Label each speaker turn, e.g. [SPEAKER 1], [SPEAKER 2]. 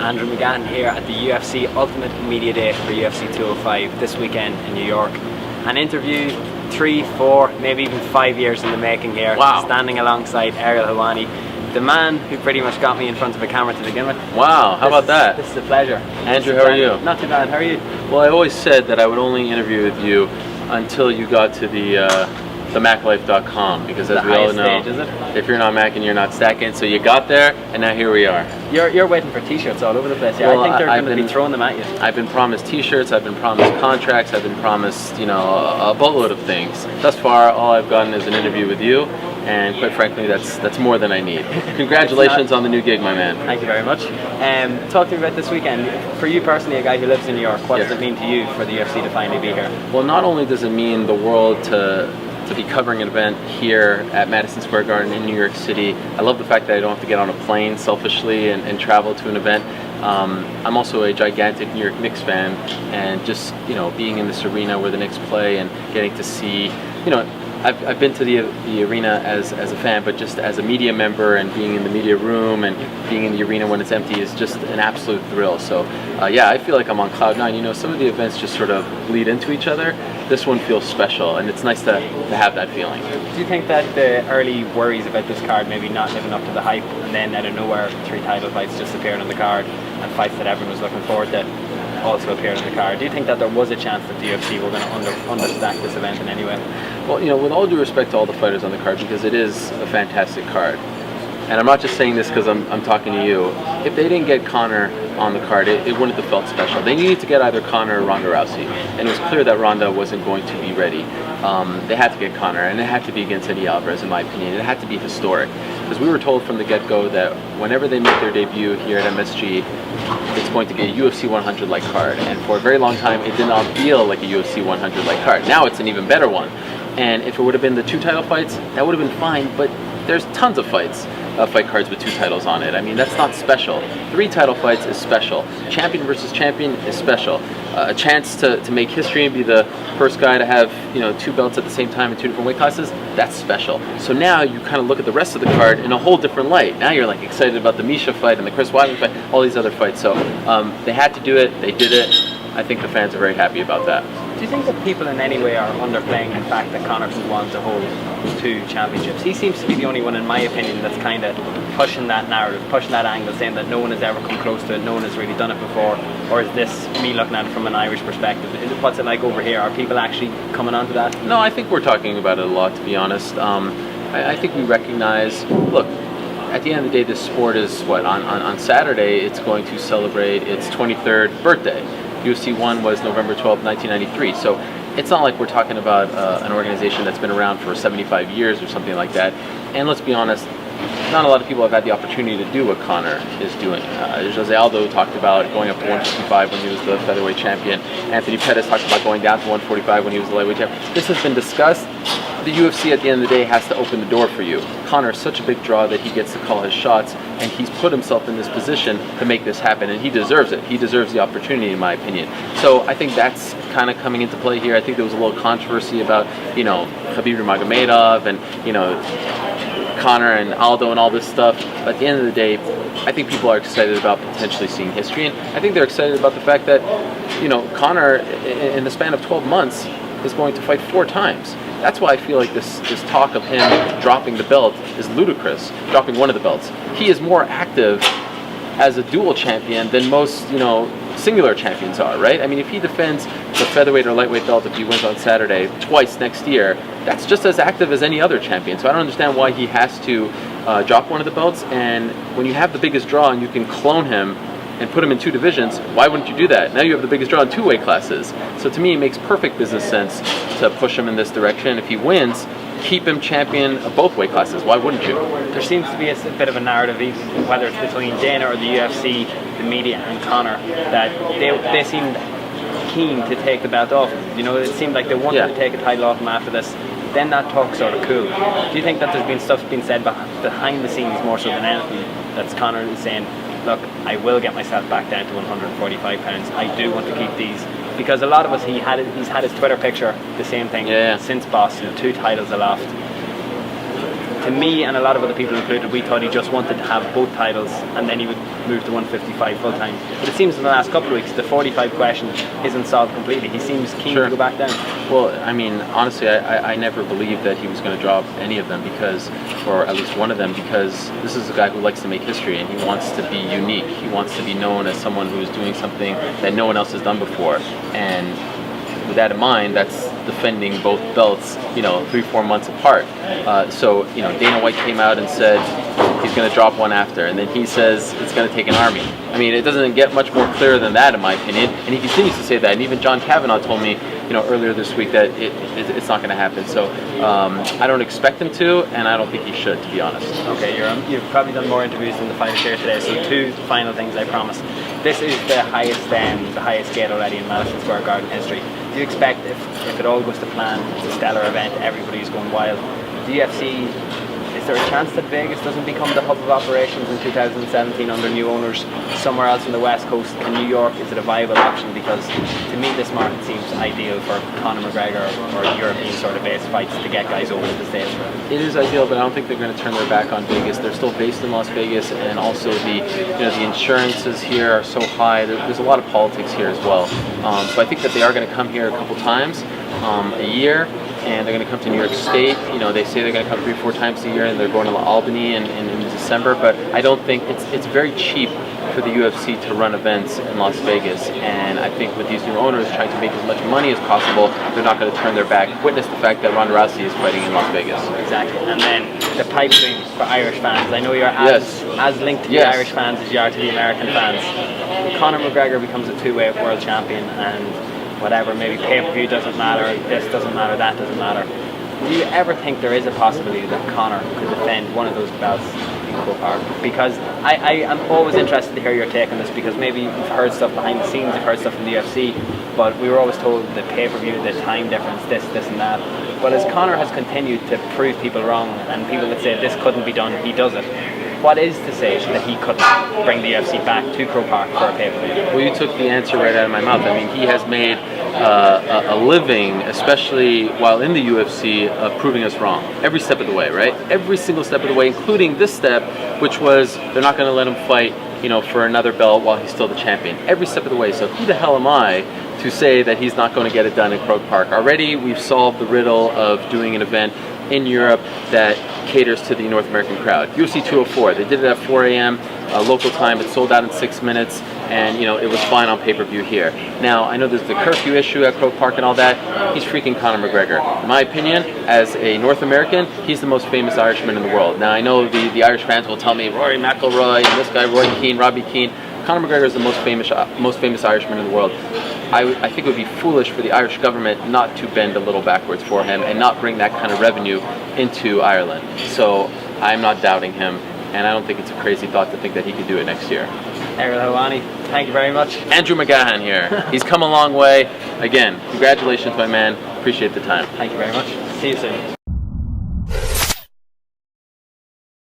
[SPEAKER 1] Andrew McGann here at the UFC Ultimate Media Day for UFC 205 this weekend in New York. An interview 3, 4, maybe even 5 years in the making here.
[SPEAKER 2] Wow.
[SPEAKER 1] Standing alongside Ariel Helwani, the man who pretty much got me in front of a camera to begin with.
[SPEAKER 2] Wow, how about that?
[SPEAKER 1] This is a pleasure.
[SPEAKER 2] Andrew, how are you?
[SPEAKER 1] Not too bad, how are you?
[SPEAKER 2] Well, I always said that I would only interview with you until you got to the MacLife.com, because as we all know,
[SPEAKER 1] stage, is it?
[SPEAKER 2] if you're not Macking, you're not stacking. So you got there, and now here we are.
[SPEAKER 1] You're waiting for t-shirts all over the place. Yeah,
[SPEAKER 2] Well,
[SPEAKER 1] I think they're
[SPEAKER 2] I've
[SPEAKER 1] going to be
[SPEAKER 2] been-
[SPEAKER 1] throwing them at you.
[SPEAKER 2] I've been promised t-shirts, I've been promised contracts, I've been promised, a boatload of things. Thus far, all I've gotten is an interview with you, and quite frankly, that's more than I need. Congratulations on the new gig, my man.
[SPEAKER 1] Thank you very much. Talk to me about this weekend. For you personally, a guy who lives in New York, what does
[SPEAKER 2] Yeah.
[SPEAKER 1] it mean to you for the UFC to finally be here?
[SPEAKER 2] Well, not only does it mean the world to be covering an event here at Madison Square Garden in New York City. I love the fact that I don't have to get on a plane selfishly and travel to an event. I'm also a gigantic New York Knicks fan, and just being in this arena where the Knicks play and getting to see, I've been to the arena as a fan, but just as a media member and being in the media room and being in the arena when it's empty is just an absolute thrill. So yeah, I feel like I'm on cloud nine. Some of the events just sort of bleed into each other. This one feels special, and it's nice to have that feeling.
[SPEAKER 1] Do you think that the early worries about this card maybe not living up to the hype, and then out of nowhere 3 title fights just appeared on the card, and fights that everyone was looking forward to also appeared on the card? Do you think that there was a chance that the UFC were going to understack this event in any way?
[SPEAKER 2] Well, with all due respect to all the fighters on the card, because it is a fantastic card, and I'm not just saying this because I'm talking to you, if they didn't get Conor on the card, it wouldn't have felt special. They needed to get either Conor or Ronda Rousey, and it was clear that Ronda wasn't going to be ready. They had to get Conor, and it had to be against Eddie Alvarez, in my opinion. It had to be historic, because we were told from the get-go that whenever they make their debut here at MSG, it's going to be a UFC 100-like card, and for a very long time, it did not feel like a UFC 100-like card. Now it's an even better one, and if it would have been the 2 title fights, that would have been fine, but there's tons of fight cards with 2 titles on it. I mean, that's not special. 3 title fights is special. Champion versus champion is special. A chance to make history and be the first guy to have 2 belts at the same time in 2 different weight classes, that's special. So now you kind of look at the rest of the card in a whole different light. Now you're like excited about the Misha fight and the Chris Weidman fight, all these other fights. So they had to do it, they did it. I think the fans are very happy about that.
[SPEAKER 1] Do you think that people in any way are underplaying the fact that Conor has won to hold 2 championships? He seems to be the only one, in my opinion, that's kind of pushing that narrative, pushing that angle, saying that no one has ever come close to it, no one has really done it before. Or is this me looking at it from an Irish perspective? What's it like over here? Are people actually coming onto that?
[SPEAKER 2] No, I think we're talking about it a lot, to be honest. I think we recognize, look, at the end of the day, this sport is, on Saturday, it's going to celebrate its 23rd birthday. UFC 1 was November 12, 1993. So it's not like we're talking about an organization that's been around for 75 years or something like that. And let's be honest, not a lot of people have had the opportunity to do what Conor is doing. Jose Aldo talked about going up to 155 when he was the featherweight champion. Anthony Pettis talked about going down to 145 when he was the lightweight champion. This has been discussed. The UFC at the end of the day has to open the door for you. Conor is such a big draw that he gets to call his shots, and he's put himself in this position to make this happen, and he deserves it. He deserves the opportunity, in my opinion. So I think that's kind of coming into play here. I think there was a little controversy about, Khabib Nurmagomedov and, Conor and Aldo and all this stuff. But at the end of the day, I think people are excited about potentially seeing history, and I think they're excited about the fact that, Conor, in the span of 12 months, is going to fight 4 times. That's why I feel like this talk of him dropping the belt is ludicrous, dropping one of the belts. He is more active as a dual champion than most, singular champions are, right? I mean, if he defends the featherweight or lightweight belt, if he wins on Saturday twice next year, that's just as active as any other champion. So I don't understand why he has to drop one of the belts. And when you have the biggest draw and you can clone him and put him in 2 divisions, why wouldn't you do that? Now you have the biggest draw in 2 weight classes. So to me, it makes perfect business sense to push him in this direction. If he wins, keep him champion of both weight classes. Why wouldn't you?
[SPEAKER 1] There seems to be a bit of a narrative, even whether it's between Dana or the UFC, the media and Conor, that they seemed keen to take the belt off him. It seemed like they wanted to take a title off him after this. Then that talk sort of cooled. Do you think that there's been stuff being said behind the scenes more so than anything, that's Conor is saying, look, I will get myself back down to 145 pounds. I do want to keep these. Because a lot of us, he's had his Twitter picture, the same thing, since Boston, 2 titles aloft. to me and a lot of other people included, we thought he just wanted to have both titles and then he would move to 155 full time. But it seems in the last couple of weeks the 45 question isn't solved completely. He seems keen to go back down.
[SPEAKER 2] Well, I mean, honestly, I never believed that he was going to drop any of them because, or at least one of them, because this is a guy who likes to make history and he wants to be unique. He wants to be known as someone who is doing something that no one else has done before. And with that in mind, that's defending both belts, 3-4 months apart. So Dana White came out and said he's going to drop one after, and then he says it's going to take an army. I mean, it doesn't get much more clear than that, in my opinion. And he continues to say that. And even John Kavanaugh told me, earlier this week that it's not going to happen. So I don't expect him to, and I don't think he should, to be honest.
[SPEAKER 1] Okay, you've probably done more interviews than the fighters here today. So 2 final things, I promise. This is the highest gate already in Madison Square Garden history. Do you expect if it all goes to plan, it's a stellar event, everybody's going wild? The UFC, is there a chance that Vegas doesn't become the hub of operations in 2017 under new owners somewhere else on the West Coast? Can New York, is it a viable option? Because to me this market seems ideal for Conor McGregor or European sort of based fights to get guys over to the States.
[SPEAKER 2] It is ideal, but I don't think they're going to turn their back on Vegas. They're still based in Las Vegas, and also the insurances here are so high. There's a lot of politics here as well. So I think that they are going to come here a couple times a year, and they're going to come to New York State. They say they're going to come 3-4 times a year, and they're going to Albany in December. But I don't think it's very cheap for the UFC to run events in Las Vegas. And I think with these new owners trying to make as much money as possible, they're not going to turn their back. Witness the fact that Ronda Rousey is fighting in Las Vegas.
[SPEAKER 1] Exactly. And then the pipe dream for Irish fans. I know you're as linked to the Irish fans as you are to the American fans. Conor McGregor becomes a 2-weight world champion, and whatever, maybe pay-per-view doesn't matter, this doesn't matter, that doesn't matter. Do you ever think there is a possibility that Conor could defend one of those belts in Croke Park? Because I am always interested to hear your take on this, because maybe you've heard stuff behind the scenes, you've heard stuff from the UFC, but we were always told the pay-per-view, the time difference, this and that. But as Conor has continued to prove people wrong, and people that say this couldn't be done, he does it. What is to say that he couldn't bring the UFC back to Croke Park for a pay-per-view?
[SPEAKER 2] Well, you took the answer right out of my mouth. I mean, he has made a living, especially while in the UFC, of proving us wrong. Every step of the way, right? Every single step of the way, including this step, which was they're not going to let him fight, for another belt while he's still the champion. Every step of the way. So who the hell am I to say that he's not going to get it done in Croke Park? Already, we've solved the riddle of doing an event in Europe that caters to the North American crowd. UFC 204, they did it at 4 a.m. Local time. It sold out in 6 minutes, and it was fine on pay-per-view here. Now, I know there's the curfew issue at Croke Park and all that. He's freaking Conor McGregor. In my opinion, as a North American, he's the most famous Irishman in the world. Now, I know the Irish fans will tell me Rory McIlroy and this guy Roy Keane, Robbie Keane. Conor McGregor is the most famous Irishman in the world. I think it would be foolish for the Irish government not to bend a little backwards for him and not bring that kind of revenue into Ireland. So I'm not doubting him, and I don't think it's a crazy thought to think that he could do it next year.
[SPEAKER 1] Ariel Helwani, thank you very much.
[SPEAKER 2] Andrew McGahan here. He's come a long way. Again, congratulations, my man. Appreciate the time.
[SPEAKER 1] Thank you very much. See you soon.